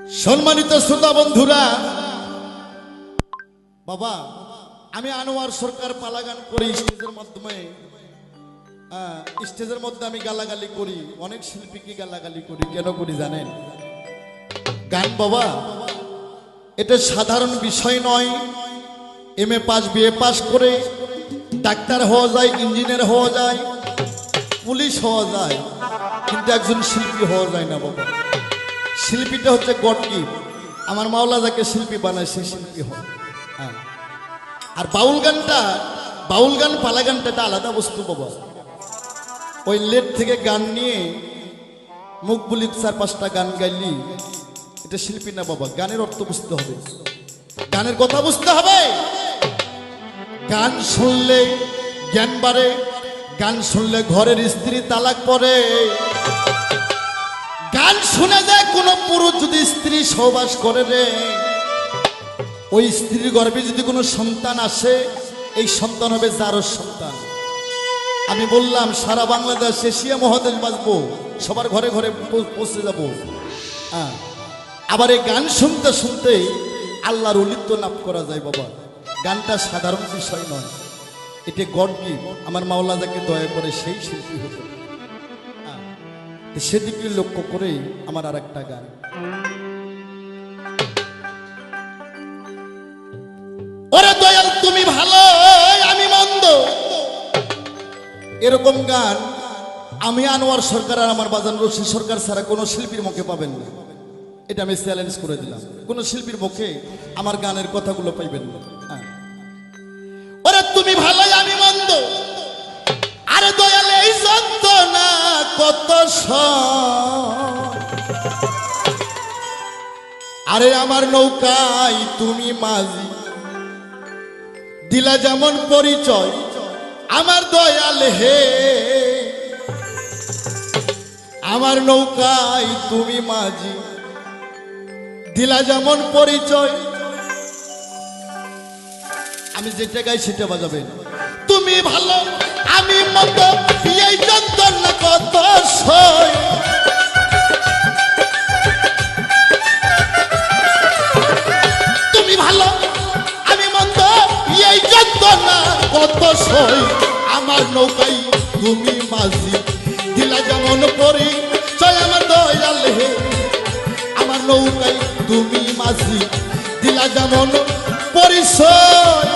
সম্মানিত শ্রোতা বন্ধুরা, বাবা আমি আনোয়ার সরকার পালাগান করি স্টেজের মাধ্যমে। স্টেজের মধ্যে আমি গালাগালি করি, অনেক শিল্পীকে গালাগালি করি। কেন করি জানেন? গান বাবা এটা সাধারণ বিষয় নয়। এমএ পাস বিএ পাস করে ডাক্তার হওয়া যায়, ইঞ্জিনিয়ার হওয়া যায়, পুলিশ হওয়া যায়, কিন্তু একজন শিল্পী হওয়া যায় না বাবা। শিল্পীটা হচ্ছে গড গিফট। আমার মাওলা যাকে শিল্পী বানায় সে শিল্পী হয়। আর বাউল গান পালা গানটা একটা আলাদা বস্তু বাবা। ওই লেট থেকে গান নিয়ে মুখ বলি 4-5টা গান গাইলি এটা শিল্পী না বাবা। গানের অর্থ বুঝতে হবে, গানের কথা বুঝতে হবে। গান শুনলে জ্ঞান বাড়ে, গান শুনলে ঘরের স্ত্রী তালাক পড়ে। গান শুনে যায় কোন পুরুষ যদি স্ত্রী সহবাস করে রে, ওই স্ত্রীর গর্ভে যদি কোনো সন্তান আসে, এই সন্তান হবে জারজ সন্তান। আমি বললাম সারা বাংলাদেশ এশিয়া মহাদেশ বাঁচবো, সবার ঘরে ঘরে পৌঁছে যাব। আবার এই গান শুনতে শুনতে আল্লাহর অলিত্ব লাভ করা যায় বাবা। গানটা সাধারণ বিষয় নয়, এটা গড গিফট। আমার মাওলা যাকে দয়া করে সেই শিল্পী হতে, সেদিকে লক্ষ্য করে আমার আর একটা গান। ওরে দয়াল তুমি ভালো আমি মন্দ, এরকম গান আমি আনোয়ার সরকার আর আমার বাজান রশিদ সরকার ছাড়া কোনো শিল্পীর মুখে পাবেন না। এটা আমি চ্যালেঞ্জ করে দিলাম, কোন শিল্পীর মুখে আমার গানের কথাগুলো পাইবেন না। ওরে তুমি ভালো আমি মন্দ, আরে দয়াল এই যন্ত্রণা কত আরে আমার নৌকায় তুমি মাঝি, দিলা যেমন পরিচয় আমার দয়াল হে। আমার নৌকায় তুমি মাঝি, দিলা যেমন পরিচয়। আমি যেটা গাই সেটা বাজাবেন। তুমি ভালো আমি মত, এই যন্ত্রণা কত সই। তুমি ভালো আমি মন্দ, এই যন্ত্রণা কত সই। আমার নৌকাই তুমি মাঝি, দিলা যেমন পরিচয় আমার দয়াল হে। আমার নৌকাই তুমি মাঝি, দিলা যেমন পরিচয়।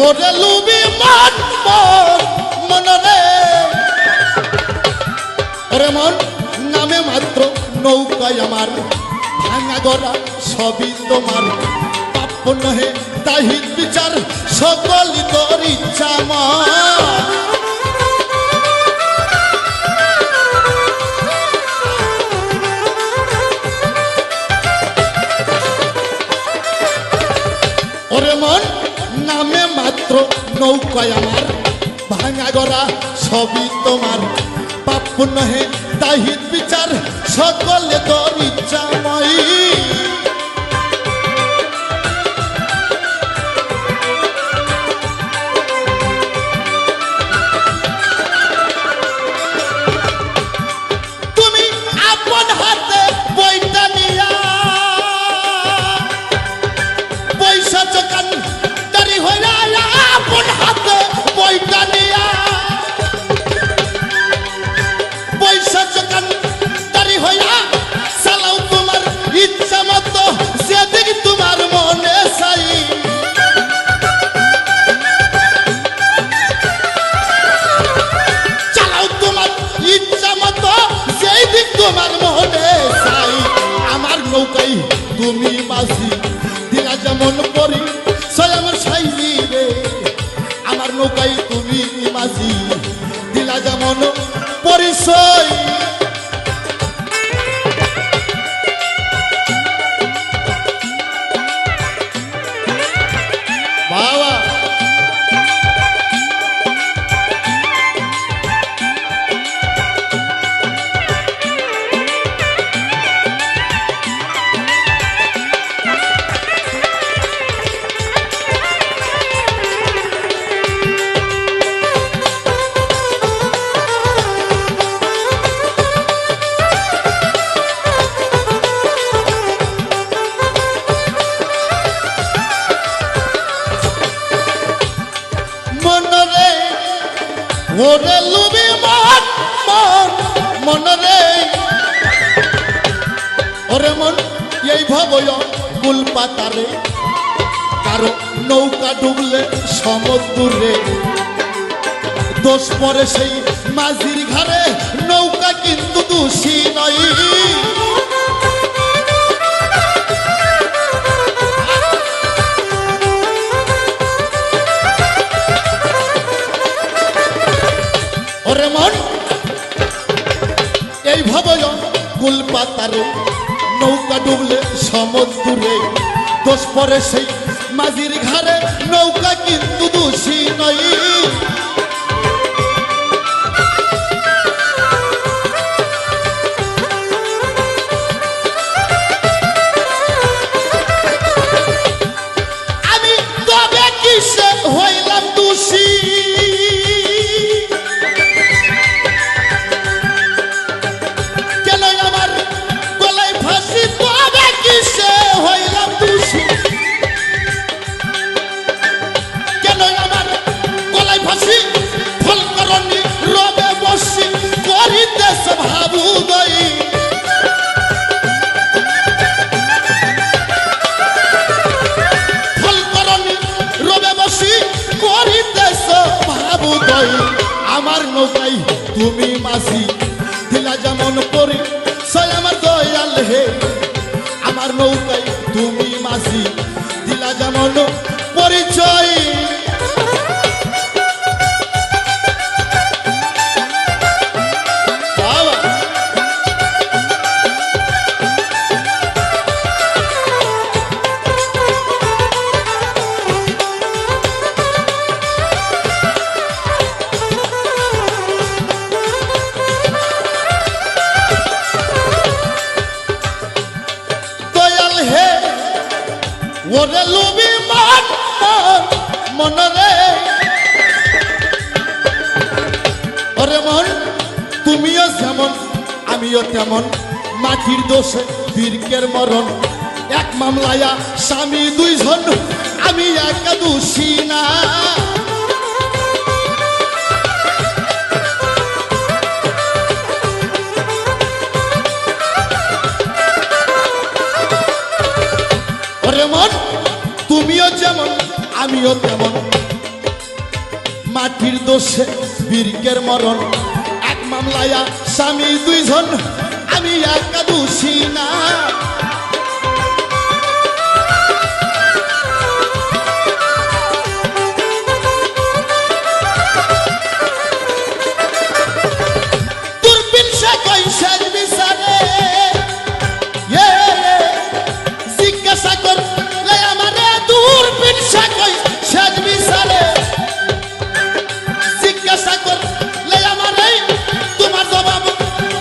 ওরে লুবি মন মন রে, ওরে মন নামে মাত্র নৌকায় আমার, ভাঙা গড়া সবই তোমার। পাপ নহে তাহির বিচার, সকলই তোর ইচ্ছা আমার। ওরে মন নামে মাত্র নৌকায় আমার, ভাঙা গড়া সবই তোমার। পাপ নহে তাহির বিচার, সকলে তোর ইচ্ছাময়। তুমি আপন হাতে বইটা নিয়া পয়সা চোখান দাঁড়ি হইয়া, আপন হাতে বইটা নিয়া পয়সা চোখান দাঁড়ি হইয়া চালাও তোমার ইচ্ছা মতো, যেদিক তোমার মনে চাই। চালাও তোমার ইচ্ছা মতো, যেই দিক তোমার মনে চাই। আমার নৌকাই তুমি মাঝি, দিলা যেমন পরি আমার সাইলি রে। আমার নৌকাই তুমি মাঝি, দিলা যেমন পরিচয়। বাবা ওরে লুবি মন মন মন রে ওরে মন এই ভবয় কুল পাতারে কারো নৌকা ডুবলে সমুদ্রে দোষ পরে সেই মাঝির ঘরে নৌকা কিন্তু দোষী নয় ওরে মন এই ভবয় কুল পাতারে নৌকা ডুবলে সমুদ্রে দোষ পরে সেই মাঝির ঘরে নৌকা কিন্তু দোষী নয় আমি তবে কিসে হইলাম দোষী কেন আমার গলায় ফাঁসি তবে কিসে হইলাম দোষী কেন আমার গলায় ফাঁসি ফল করনি রবে বসি করিতেছ ভাবু দই ফল করনি রবে বসি করিতেছ ভাবু দই আমার নৌকাই তুমি মাসি দিলা যেমন করি সই আমার দয়াল হে আমার নৌকাই তুমি মাসি দিলা যেমন পরিচয় বাবা দয়াল হে ওরে লুবি মন মন রে ওরে মন তুমিও যেমন আমিও তেমন মাটির দোষে বীরকের মরণ এক মামলায়া স্বামী দুইজন আমি একা দোষী না ওরে মন তুমিও যেমন আমিও তেমন মাটির দোষে বীরকের মরণ এক মামলায়া স্বামী দুইজন আমি একা দোষী না দূরবীন সে কই শেষ বিচারে জিজ্ঞাসা করলে আমারে দূরবীন সে কই শেষ বিচারে জিজ্ঞাসা করলে আমারে তোমার জবাব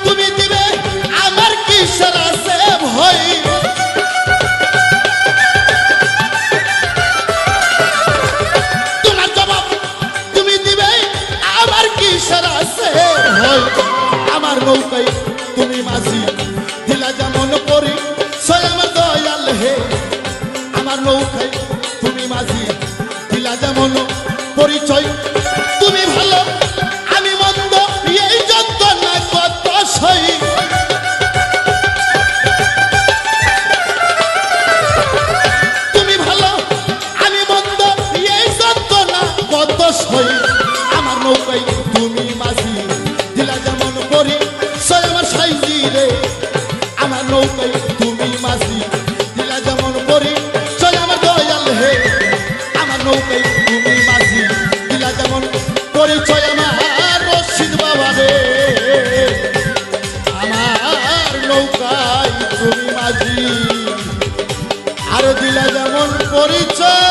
তুমি দিবে আমার কিসের আছে ভয় তোমার জবাব তুমি দিবে আমার কিসের আছে ভয় আমার নৌকাই তুমি মাঝি দিলা যেমন করি সই আমার দয়াল হে আমার নৌকাই তুমি মাঝি দিলা যেমন পরিচয় তুমি ভালো আমি মন্দ এই যন্ত্রণা কত সই তুমি ভালো আমি মন্দ এই যন্ত্রণা কত সই আমার নৌকাই তুমি মাঝি দিলা যেমন করি সই আমার সাইজি রে আমার নৌকাই তুমি মাঝি দিলা যেমন করি সই আমার দয়াল হে আমার নৌকাই তুমি মাঝি দিলা যেমন পরিচয় আমার রশিদ বাবা রে আমার নৌকাই তুমি মাঝি আর দিলা যেমন পরিচয়